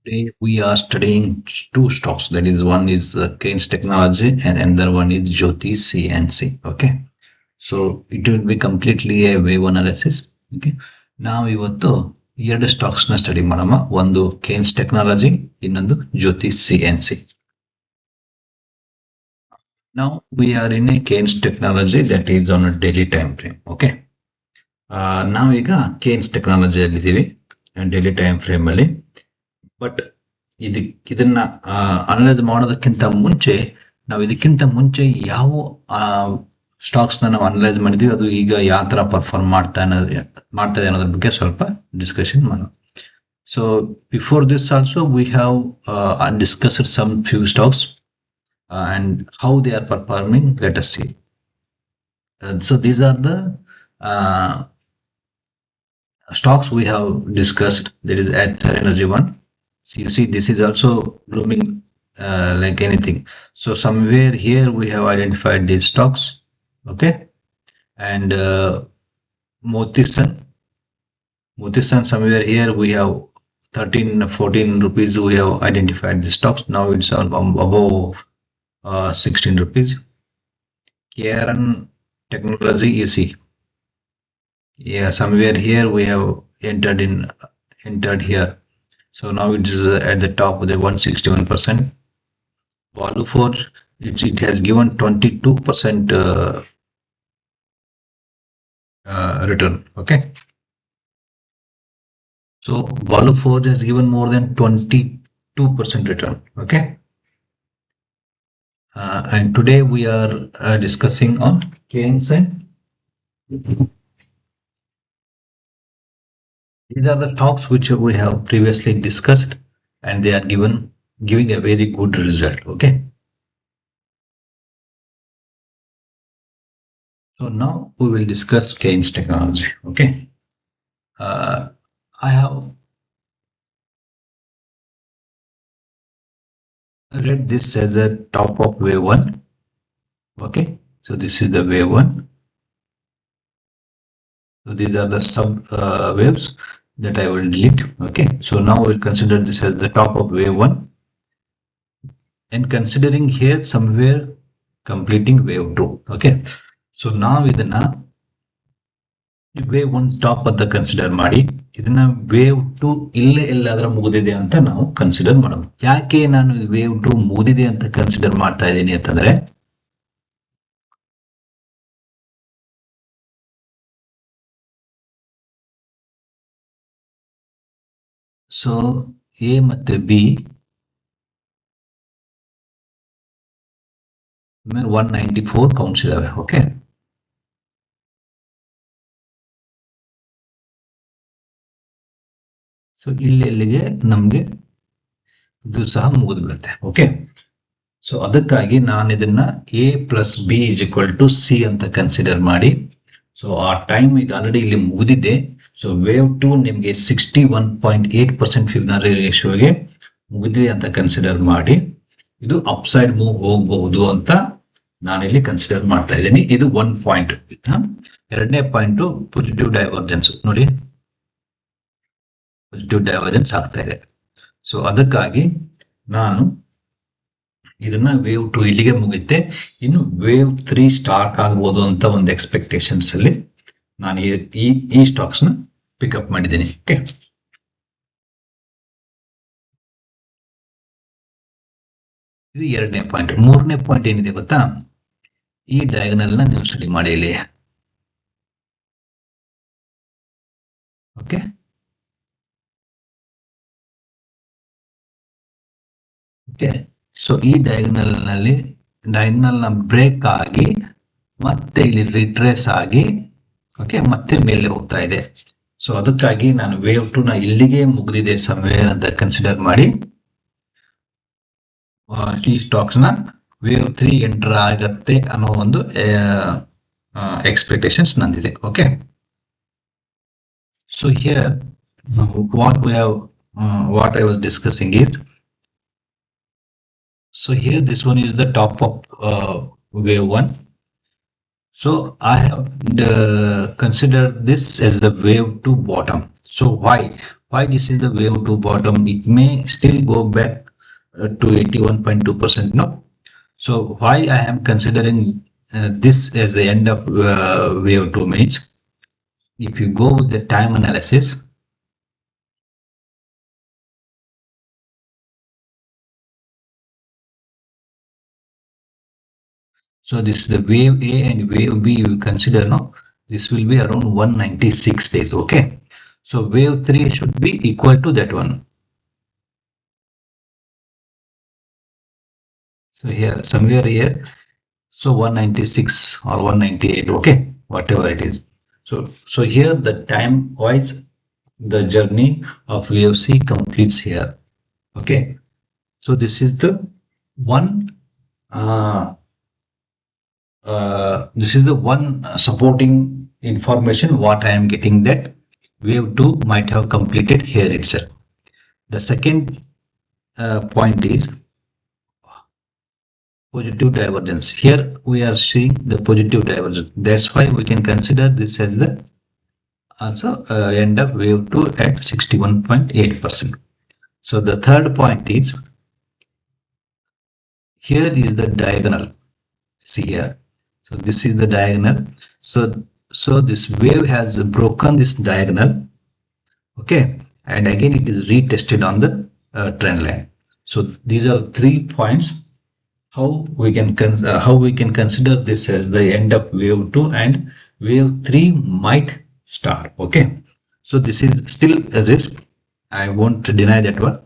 Today we are studying two stocks. That is, one is Keynes Technology and another one is Jyoti CNC. Okay, so it will be completely a wave analysis. Okay, ನಾವು ಇವತ್ತು ಎರಡು stocks ನ study ಮಾಡೋಣ. ಒಂದು ಕೇನ್ಸ್ technology, ಇನ್ನೊಂದು ಜ್ಯೋತಿ CNC. Now we are in a Keynes technology that is on a daily time frame. Okay, ನಾವೀಗ ಕೇನ್ಸ್ ಟೆಕ್ನಾಲಜಿಯಲ್ಲಿ ಇದ್ದೀವಿ daily time frame ಅಲ್ಲಿ. ಬಟ್ ಇದನ್ನ ಅನಲೈಸ್ ಮಾಡೋದಕ್ಕಿಂತ ಮುಂಚೆ ಇದಕ್ಕಿಂತ ಮುಂಚೆ ಯಾವ ಸ್ಟಾಕ್ಸ್ ನಾವು ಅನಲೈಸ್ ಮಾಡಿದ್ವಿ, ಅದು ಈಗ ಯಾವ ತರ ಪರ್ಫಾರ್ಮ್ ಮಾಡ್ತಾ ಇದೆ ಅನ್ನೋದ್ರ ಬಗ್ಗೆ ಸ್ವಲ್ಪ ಡಿಸ್ಕಷನ್ ಮಾಡೋಣ. So before this also we have discussed some few stocks and how they are performing. Let us see. So these are the stocks we have discussed. There is Ather Energy one. So you see, this is also blooming like anything. So somewhere here we have identified these stocks. Okay, and Motisan somewhere here we have 13-14 rupees. We have identified the stocks. Now it's above 16 rupees. KRN Technology, you see, yeah, somewhere here we have entered here. So now it is at the top with the 161%. Valu Forge, it has given 22% return. Okay, so Valu Forge has given more than 22% return. Okay. And today we are discussing on Keynes. These are the stocks which we have previously discussed, and they are giving a very good result. Okay. So now we will discuss Keynes Technology. Okay. I have read this as a top of wave one. Okay, so this is the wave one. So these are the sub waves that I will delete. Okay, so now we'll consider this as the top of wave one, and considering here somewhere completing wave two. Okay, so now ಇದನ್ನ wave one top ಅಂತ consider ಮಾಡಿ ಇದನ್ನ wave to ಇಲ್ಲೇ ಎಲ್ಲಾದ್ರೂ ಮುಗಿದಿದೆ ಅಂತ ನಾವು consider ಮಾಡೋಣ. ಯಾಕೆ ನಾನು ವೇವ್ ಟು ಮುಗಿದಿದೆ ಅಂತ ಕನ್ಸಿಡರ್ ಮಾಡ್ತಾ ಇದ್ದೀನಿ ಅಂತಂದ್ರೆ, ಸೊ ಎ ಮತ್ತೆ ಬಿ 194 ಕೌಂಟ್ಸ್ ಇದಾವೆ. ಓಕೆ, ಸೊ ಇಲ್ಲಿಗೆ ನಮ್ಗೆ ಇದು ಸಹ ಮುಗಿದು ಬಿಡುತ್ತೆ. ಓಕೆ, ಸೊ ಅದಕ್ಕಾಗಿ ನಾನು ಇದನ್ನ A plus B is equal to C ಅಂತ ಕನ್ಸಿಡರ್ ಮಾಡಿ, ಸೊ ಆ ಟೈಮ್ ಈಗ ಆಲ್ರೆಡಿ ಇಲ್ಲಿ ಮುಗಿದಿದೆ. ಸೊ ವೇವ್ ಟು ನಿಮ್ಗೆ 61.8% ಫಿಬ್ನರಿ ರೇಷಿಯೋಗೆ ಮುಗಿದಿದೆ ಅಂತ ಕನ್ಸಿಡರ್ ಮಾಡಿ, ಇದು ಅಪ್ಸೈಡ್ ಮೂವ್ ಹೋಗಬಹುದು ಅಂತ ನಾನಿಲ್ಲಿ ಕನ್ಸಿಡರ್ ಮಾಡ್ತಾ ಇದ್ದೀನಿ. ಇದು 1 ಪಾಯಿಂಟ್. ಎರಡನೇ ಪಾಯಿಂಟ್ ಪಾಸಿಟಿವ್ ಡೈವರ್ಜೆನ್ಸ್ ನೋಡಿ, ಪಾಸಿಟಿವ್ ಡೈವರ್ಜೆನ್ಸ್ ಆಗ್ತಾ ಇದೆ. ಸೊ ಅದಕ್ಕಾಗಿ ನಾನು ಇದನ್ನ ವೇವ್ ಟು ಇಲ್ಲಿಗೆ ಮುಗಿತೆ, ಇನ್ನು ವೇವ್ 3 ಸ್ಟಾರ್ಟ್ ಆಗ್ಬೋದು ಅಂತ ಒಂದು ಎಕ್ಸ್ಪೆಕ್ಟೇಷನ್ಸ್ ಅಲ್ಲಿ ನಾನು ಈ ಸ್ಟಾಕ್ಸ್ ನ ಪಿಕಪ್ ಮಾಡಿದ್ದೀನಿ. ಓಕೆ, ಇದು ಎರಡನೇ ಪಾಯಿಂಟ್. ಮೂರನೇ ಪಾಯಿಂಟ್ ಏನಿದೆ ಗೊತ್ತಾ, ಈ ಡಯಾಗನಲ್ ನ ನೀವು ಸ್ಟಡಿ ಮಾಡಿ ಇಲ್ಲಿ. ಓಕೆ, ಓಕೆ, ಸೊ ಈ ಡಯಾಗನಲ್ ನ ಬ್ರೇಕ್ ಆಗಿ ಮತ್ತೆ ಇಲ್ಲಿ ರಿಟ್ರೇಸ್ ಆಗಿ, ಓಕೆ, ಮತ್ತೆ ಮೇಲೆ ಹೋಗ್ತಾ ಇದೆ. ಸೊ ಅದಕ್ಕಾಗಿ ನಾನು ವೇವ್ ಟು ನ ಇಲ್ಲಿಗೆ ಮುಗಿದಿದೆ ಸಮವೇರ್ ಅಂತ ಕನ್ಸಿಡರ್ ಮಾಡಿ ಈ ಸ್ಟಾಕ್ಸ್ ನ ವೇವ್ 3 ಎಂಟರ್ ಆಗತ್ತೆ ಅನ್ನೋ ಒಂದು ಎಕ್ಸ್ಪೆಕ್ಟೇಷನ್ಸ್ ನಂದಿದೆ. Okay, so here what I was discussing is, so here this one is the top of wave 1. So I have considered this as the wave 2 bottom. So why? Why this is the wave 2 bottom? It may still go back to 81.2%. No. So why I am considering this as the end of wave 2 means, if you go with the time analysis, so this is the wave A and wave B you consider now, this will be around 196 days. Okay. So wave 3 should be equal to that one. So here, somewhere here, so 196 or 198, okay, whatever it is. So here the time wise, the journey of wave C completes here. Okay. So this is the one supporting information what I am getting, that wave 2 might have completed here itself. The second point is positive divergence. Here we are seeing the positive divergence. That's why we can consider this as the also end of wave 2 at 61.8%. So the third point is, here is the diagonal. See here. So this is the diagonal. So this wave has broken this diagonal. Okay. And again it is retested on the trend line. So these are 3 points how we can consider this as the end of wave 2 and wave 3 might start. Okay. So this is still a risk. I won't deny that one.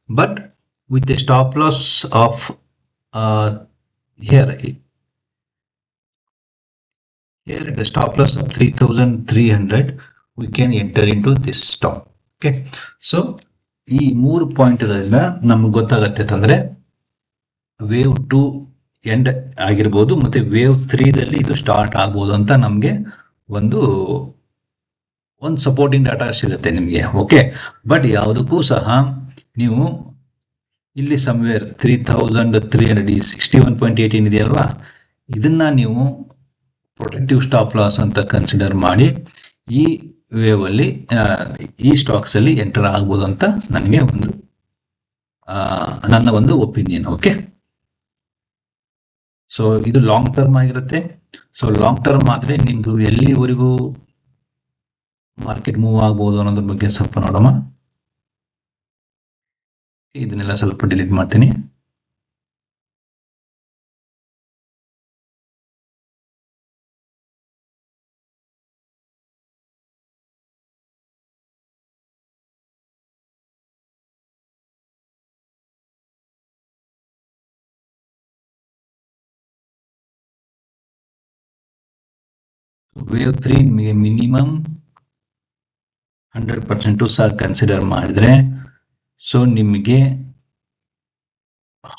But with the stop loss of here the stop loss of 3,300, we can enter into this stock. Okay. So ಈ 3 ಪಾಯಿಂಟ್ಗಳಿಂದ ನಮ್ಗೆ ಗೊತ್ತಾಗತ್ತೆ ಅಂದ್ರೆ wave 2 end ಆಗಿರ್ಬೋದು ಮತ್ತೆ wave 3 ದಲ್ಲಿ ಇದು start ಆಗ್ಬೋದು ಅಂತ ನಮ್ಗೆ ಒಂದು ಸಪೋರ್ಟಿಂಗ್ ಡಾಟಾ ಸಿಗುತ್ತೆ ನಿಮಗೆ. ಓಕೆ. ಬಟ್ ಯಾವುದಕ್ಕೂ ಸಹ ನೀವು ಇಲ್ಲಿ ಸಮ್ವೇರ್ 3,300 61.18 ಇದೆಯಲ್ವಾ, ಇದನ್ನ ನೀವು ಪ್ರೊಟೆಕ್ಟಿವ್ ಸ್ಟಾಪ್ ಲಾಸ್ ಅಂತ ಕನ್ಸಿಡರ್ ಮಾಡಿ ಈ ವೇವ್ ಅಲ್ಲಿ ಈ ಸ್ಟಾಕ್ಸ್ ಅಲ್ಲಿ ಎಂಟರ್ ಆಗ್ಬೋದು ಅಂತ ನನಗೆ ನನ್ನ ಒಂದು ಒಪಿನಿಯನ್. ಓಕೆ. ಸೊ ಇದು ಲಾಂಗ್ ಟರ್ಮ್ ಆಗಿರುತ್ತೆ. ಸೊ ಲಾಂಗ್ ಟರ್ಮ್ ಆದ್ರೆ ನಿಮ್ದು ಎಲ್ಲಿವರೆಗೂ ಮಾರ್ಕೆಟ್ ಮೂವ್ ಆಗ್ಬೋದು ಅನ್ನೋದ್ರ ಬಗ್ಗೆ ಸ್ವಲ್ಪ ನೋಡೋಣ. ಇದನ್ನೆಲ್ಲ ಸ್ವಲ್ಪ ಡಿಲೀಟ್ ಮಾಡ್ತೀನಿ. ವೇವ್ 3 ಮಿನಿಮಮ್ 100% ಸಹ ಕನ್ಸಿಡರ್ ಮಾಡಿದ್ರೆ ಸೊ ನಿಮಗೆ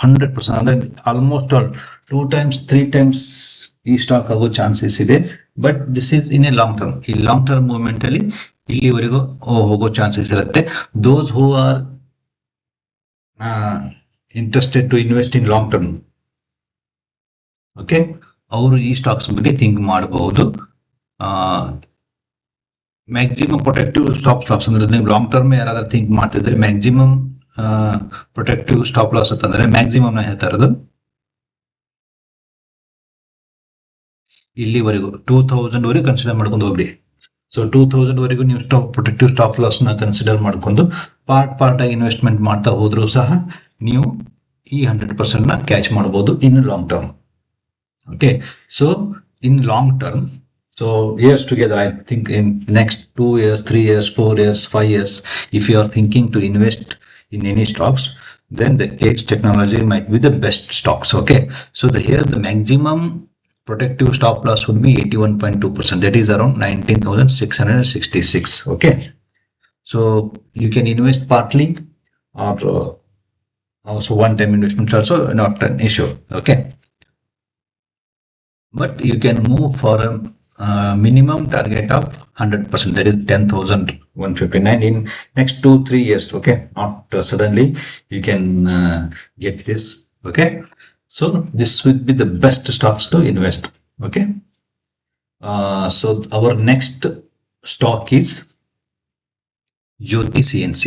100% ಅಂದ್ರೆ ಆಲ್ಮೋಸ್ಟ್ ಆಲ್ 2 times 3 times ಈ ಸ್ಟಾಕ್ ಆಗೋ ಚಾನ್ಸಸ್ ಇದೆ. But this is in a long term. ಈ ಲಾಂಗ್ ಟರ್ಮ್ ಮೂವ್ಮೆಂಟ್ ಅಲ್ಲಿ ಇಲ್ಲಿವರೆಗೂ ಹೋಗೋ ಚಾನ್ಸಸ್ ಇರುತ್ತೆ. Those who are interested to invest in long term, okay, ಅವರು ಈ ಸ್ಟಾಕ್ಸ್ ಬಗ್ಗೆ ಥಿಂಕ್ ಮಾಡಬಹುದು. ಮ್ಯಾಕ್ಸಿಮಮ್ ಪ್ರೊಟೆಕ್ಟಿವ್ ಸ್ಟಾಕ್ಸ್ ಅಂದ್ರೆ ನೀವು ಲಾಂಗ್ ಟರ್ಮ್ ಯಾರಾದ್ರೂ ಥಿಂಕ್ ಮಾಡ್ತಿದ್ರೆ ಮ್ಯಾಕ್ಸಿಮಮ್ ಪ್ರೊಟೆಕ್ಟಿವ್ ಸ್ಟಾಪ್ ಲಾಸ್ ಅಂತಂದ್ರೆ ಮ್ಯಾಕ್ಸಿಮಮ್ ನ ಹೇಳ್ತಾ ಇರೋದು ಇಲ್ಲಿವರೆಗೂ 2000 ವರೆಗೂ ಕನ್ಸಿಡರ್ ಮಾಡ್ಕೊಂಡು ಹೋಗ್ರಿ. ಸೊ 2000 ವರೆಗೂ ನೀವು ಪ್ರೊಟೆಕ್ಟಿವ್ ಸ್ಟಾಪ್ ಲಾಸ್ ನ ಕನ್ಸಿಡರ್ ಮಾಡ್ಕೊಂಡು ಪಾರ್ಟ್ ಆಗಿ ಇನ್ವೆಸ್ಟ್ಮೆಂಟ್ ಮಾಡ್ತಾ ಹೋದ್ರು ಸಹ ನೀವು ಈ 100% ನ ಕ್ಯಾಚ್ ಮಾಡಬಹುದು ಇನ್ long term. Okay. So in long term, so years together, I think in next 2 years, 3 years, 4 years, 5 years, if you are thinking to invest in any stocks, then the Edge Technology might be the best stocks. Okay. So here the maximum protective stop loss would be 81.2%. That is around 19,666. Okay. So you can invest partly or also one-time investments also not an issue. Okay. But you can move for a minimum target of 100%, that is 10,159 in next 2-3 years. Okay. Not suddenly you can get this. Okay. So this will be the best stocks to invest. Okay. So our next stock is Jyoti CNC.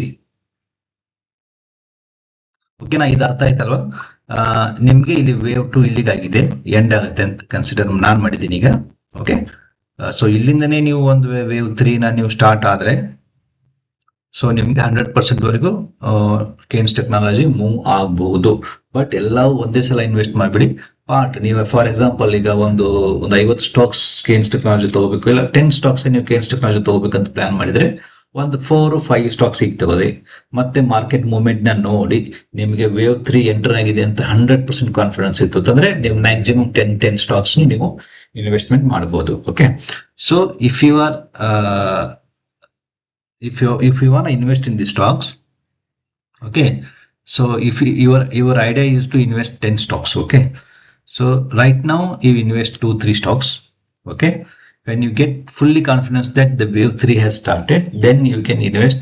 ಓಕೆನಾ, ಇದು ಅರ್ಥ ಆಯ್ತಲ್ವಾ? ನಿಮ್ಗೆ ಇಲ್ಲಿ wave 2 ಇಲ್ಲಿಗಾಗಿದೆ, end ಆಗುತ್ತೆ ಅಂತ consider ನಾನು ಮಾಡಿದ್ದೀನಿ ಈಗ. ಓಕೆ, ಸೊ ಇಲ್ಲಿಂದನೇ ನೀವು ಒಂದು ವೇವ್ 3ನ ನೀವು ಸ್ಟಾರ್ಟ್ ಆದ್ರೆ ಸೊ ನಿಮ್ಗೆ 100% ವರೆಗೂ ಕೇನ್ಸ್ ಟೆಕ್ನಾಲಜಿ ಮೂವ್ ಆಗಬಹುದು. ಬಟ್ ಎಲ್ಲವೂ ಒಂದೇ ಸಲ ಇನ್ವೆಸ್ಟ್ ಮಾಡಿಬಿಡಿ. ಪಾರ್ಟ್ ನೀವು ಫಾರ್ ಎಕ್ಸಾಂಪಲ್ ಈಗ ಒಂದು 50 ಸ್ಟಾಕ್ಸ್ ಕೇನ್ಸ್ ಟೆಕ್ನಾಲಜಿ ತಗೋಬೇಕು, ಇಲ್ಲ 10 ಸ್ಟಾಕ್ಸ್ ನೀವು ಕೇನ್ಸ್ ಟೆಕ್ನಾಲಜಿ ತಗೋಬೇಕಂತ ಪ್ಲಾನ್ ಮಾಡಿದ್ರೆ ಒಂದು 4-5 ಸ್ಟಾಕ್ಸ್ ಈಗ ತಗೋದಿ, ಮತ್ತೆ ಮಾರ್ಕೆಟ್ ಮೂವ್ಮೆಂಟ್ ನ ನೋಡಿ ನಿಮಗೆ ವೇವ್ 3 ಎಂಟರ್ ಆಗಿದೆ ಅಂತ 100% ಕಾನ್ಫಿಡೆನ್ಸ್ ಇತ್ತು ಅಂದ್ರೆ ನೀವು ಮ್ಯಾಕ್ಸಿಮಮ್ 10 ಸ್ಟಾಕ್ಸ್ ನೀವು ಇನ್ವೆಸ್ಟ್ಮೆಂಟ್ ಮಾಡಬಹುದು. Okay, so if you are if you want to invest in the stocks, okay, so if your idea is to invest 10 stocks, okay, so right now you invest 2-3 stocks. Okay, when you get fully confidence that the wave 3 has started, then you can invest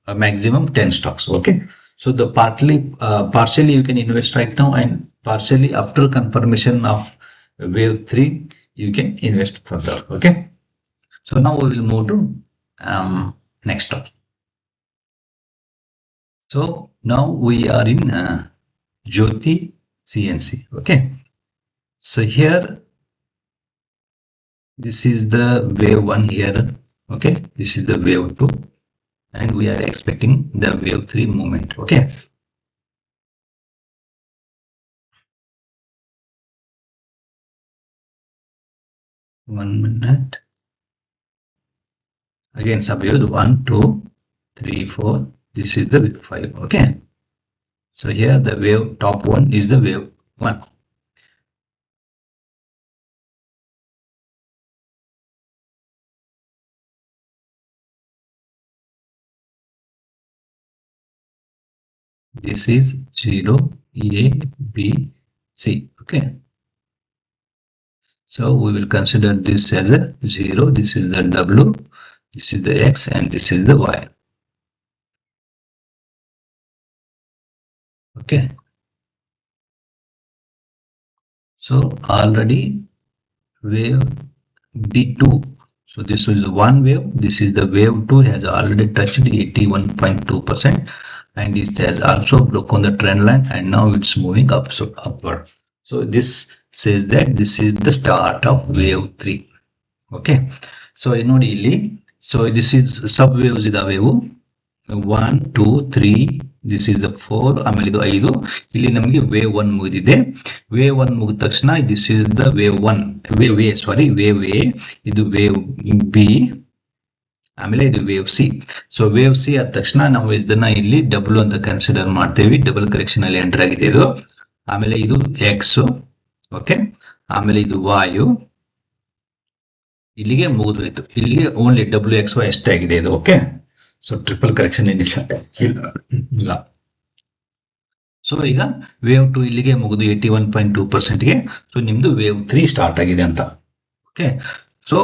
a maximum 10 stocks. Okay, so the partially you can invest right now, and partially after confirmation of wave 3 you can invest further. Okay, so now we will move to next stop. So now we are in Jyoti CNC. Okay, so here this is the wave 1 here. Okay, this is the wave 2, and we are expecting the wave 3 movement. Okay, one minute. Again, subwaves 1, 2, 3, 4. This is the wave 5. Okay, so here the wave top one is the wave 1. This is 0, A, B, C. Okay, so we will consider this as a 0. This is the W, this is the X, and this is the Y. Okay, so already wave D2, so this is the one wave, this is the wave 2 has already touched 81.2%, and it has also broken the trend line, and now it's moving up, so upward. So this says that this is the start of wave 3. Okay, so ನೋಡಿ ಇಲ್ಲಿ, so this is sub waves ಇದಾವೆ, 1, 2, 3, this is the 4, ಆಮೇಲೆ ಇದು 5. ಇಲ್ಲಿ ನಮಗೆ wave 1 ಮುಗಿದಿದೆ. Wave 1 ಮುಗಿದ ತಕ್ಷಣ this is the wave 1, wave A, sorry wave A, ಇದು ವೇವ್ ಬಿ, ಆಮೇಲೆ ಇದು wave C. So wave C ಆದ ತಕ್ಷಣ ನಾವು ಇದನ್ನ ಇಲ್ಲಿ ಡಬ್ಲ್ಯೂ ಅಂತ ಕನ್ಸಿಡರ್ ಮಾಡ್ತೇವೆ. ಡಬಲ್ ಕರೆಕ್ಷನ್ ಅಲ್ಲಿ ಎಂಟರ್ ಆಗಿದೆ ಇದು. ಆಮೇಲೆ ಇದು ಎಕ್ಸ್, ಓಕೆ, ಆಮೇಲೆ ಇದು ವಾಯು, ಇಲ್ಲಿಗೆ ಮುಗಿದೋಯ್ತು. ಇಲ್ಲಿಗೆ ಓನ್ಲಿ WXY ಎಷ್ಟೇ ಆಗಿದೆ ಇದು. ಓಕೆ, ಸೊ ಟ್ರಿಪಲ್ ಕರೆಕ್ಷನ್ ಇಲ್ಲ. ಸೊ ಈಗ ವೇವ್ 2 ಇಲ್ಲಿಗೆ ಮುಗಿದು 81.2%ಗೆ. ಸೊ ನಿಮ್ದು ವೇವ್ 3 ಸ್ಟಾರ್ಟ್ ಆಗಿದೆ ಅಂತ. Okay, so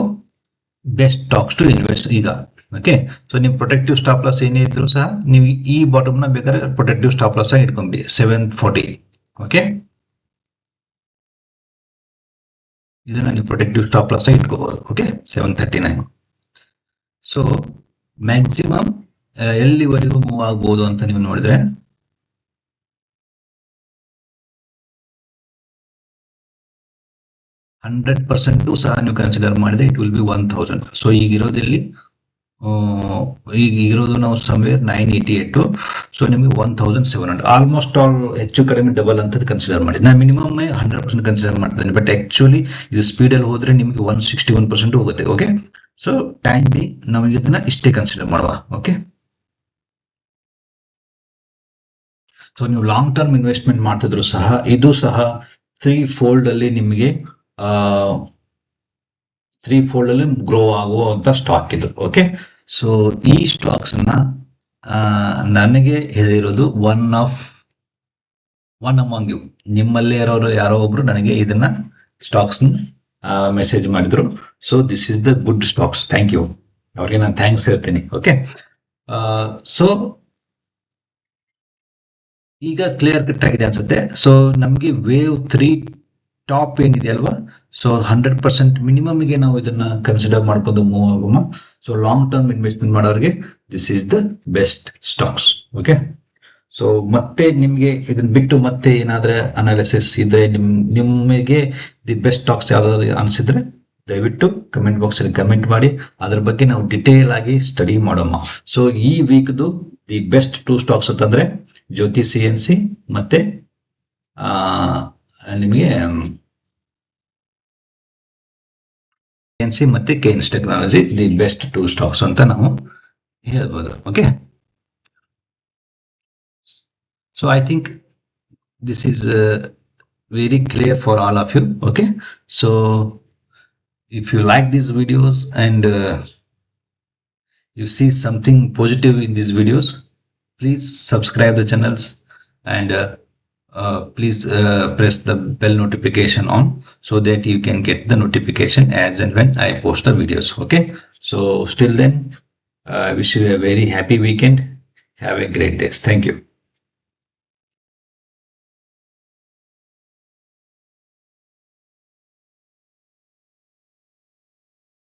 best stocks to invest ಈಗ. ಓಕೆ, ಸೊ ನಿಮ್ ಪ್ರೊಟೆಕ್ಟಿವ್ ಸ್ಟಾಪ್ ಲಾಸ್ ಏನೇ ಇದ್ರು ಸಹ ನೀವು ಈ ಬಾಟಮ್ ನ ಬೇಕಾದ್ರೆ ಪ್ರೊಟೆಕ್ಟಿವ್ ಸ್ಟಾಪ್ ಲಾಸ್ ಆಗಿ ಇಟ್ಕೊಂಡ್ಬಿಡಿ 740. ಓಕೆ, ಇದನ್ನ ನೀವು ಪ್ರೊಟೆಕ್ಟಿವ್ ಸ್ಟಾಪ್ ಲಾಸ್ ಆಗಿ ಇಟ್ಕೋಬಹುದು. ಓಕೆ, 739. ಸೊ ಮ್ಯಾಕ್ಸಿಮಮ್ ಎಲ್ಲಿವರೆಗೂ ಮೂವ್ ಆಗ್ಬಹುದು ಅಂತ ನೀವು ನೋಡಿದ್ರೆ 100% ಸಹ ನೀವು ಕನ್ಸಿಡರ್ ಮಾಡಿದ್ರೆ ಇಟ್ ವಿಲ್ ಬಿ 1000. ಸೊ ಈಗಿರೋದಿಲ್ಲಿ ಈಗಿರೋದು ನಾವು ಸಮ್ವೇರ್ 988. ಸೊ ನಿಮಗೆ 1700, ಆಲ್ಮೋಸ್ಟ್ ಆಲ್ ಹೆಚ್ಚು ಕಡಿಮೆ ಡಬಲ್ ಅಂತ ಕನ್ಸಿಡರ್ ಮಾಡಿ. ನಾನು ಮಿನಿಮಮ್ 100% ಕನ್ಸಿಡರ್ ಮಾಡ್ತೇನೆ, ಬಟ್ ಆಕ್ಚುಲಿ ಇದು ಸ್ಪೀಡಲ್ಲಿ ಹೋದ್ರೆ ನಿಮಗೆ 161% ಹೋಗುತ್ತೆ. ಓಕೆ, ಸೊ ಟೈಮ್ ಬಿ ನಮಗೆ ಇದನ್ನ ಇಷ್ಟೇ ಕನ್ಸಿಡರ್ ಮಾಡುವ. ಓಕೆ, ಸೊ ನೀವು ಲಾಂಗ್ ಟರ್ಮ್ ಇನ್ವೆಸ್ಟ್ಮೆಂಟ್ ಮಾಡ್ತಿದ್ರು ಸಹ ಇದು ಸಹ 3 ಫೋಲ್ಡ್ ಅಲ್ಲಿ ನಿಮಗೆ 3 ಫೋಲ್ಡ್ ಅಲ್ಲಿ ಗ್ರೋ ಆಗುವಂತ ಸ್ಟಾಕ್ ಇದು. ಓಕೆ, ಸೊ ಈ ಸ್ಟಾಕ್ಸ್ ಅನ್ನ ನನಗೆ ಹೇಳಿರೋದು ಒನ್ ಅಮಾಂಗ್ ಯು, ನಿಮ್ಮಲ್ಲೇ ಇರೋರು ಯಾರೋ ಒಬ್ರು ನನಗೆ ಇದನ್ನ ಸ್ಟಾಕ್ಸ್ ಮೆಸೇಜ್ ಮಾಡಿದ್ರು. So this is the good stocks. Thank you, ಅವ್ರಿಗೆ ನಾನು ಥ್ಯಾಂಕ್ಸ್ ಹೇಳ್ತೀನಿ. ಓಕೆ, ಸೊ ಈಗ ಕ್ಲಿಯರ್ ಕಟ್ ಆಗಿದೆ ಅನ್ಸುತ್ತೆ. ಸೊ ನಮ್ಗೆ ವೇವ್ 3 ಟಾಪ್ ಏನಿದೆಯಲ್ವಾ, ಸೊ 100% ಮಿನಿಮಮ್ಗೆ ನಾವು ಇದನ್ನ ಕನ್ಸಿಡರ್ ಮಾಡ್ಕೊಂಡು ಮೂವ್ ಆಗೋಣ. ಸೊ ಲಾಂಗ್ ಟರ್ಮ್ ಇನ್ವೆಸ್ಟ್ಮೆಂಟ್ ಮಾಡೋರಿಗೆ this is the best stocks. Okay, so ಮತ್ತೆ ನಿಮ್ಗೆ ಇದನ್ನ ಬಿಟ್ಟು ಮತ್ತೆ ಏನಾದ್ರೆ ಅನಾಲಿಸಿಸ್ ಇದ್ರೆ ನಿಮಗೆ ದಿ ಬೆಸ್ಟ್ ಸ್ಟಾಕ್ಸ್ ಯಾವ್ದಾದ್ರು ಅನ್ಸಿದ್ರೆ ದಯವಿಟ್ಟು ಕಮೆಂಟ್ ಬಾಕ್ಸ್ ಅಲ್ಲಿ ಕಮೆಂಟ್ ಮಾಡಿ. ಅದ್ರ ಬಗ್ಗೆ ನಾವು ಡಿಟೇಲ್ ಆಗಿ ಸ್ಟಡಿ ಮಾಡೋಣ. ಸೊ ಈ ವೀಕ್ದು ದಿ ಬೆಸ್ಟ್ 2 ಸ್ಟಾಕ್ಸ್ ಅಂತಂದ್ರೆ ಜ್ಯೋತಿ CNC ಮತ್ತೆ ನಿಮಗೆ CNC ಮತ್ತೆ ಕೇನ್ಸ್ ಟೆಕ್ನಾಲಜಿ ದಿ ಬೆಸ್ಟ್ 2 ಸ್ಟಾಕ್ಸ್ ಅಂತ ನಾವು ಹೇಳ್ಬೋದು. Okay, so I think this is very clear for all of you. Okay, so if you like these videos and you see something positive in these videos, please subscribe the channels and please press the bell notification on so that you can get the notification as and when I post the videos. Okay, so still then I wish you a very happy weekend. Have a great day. Thank you.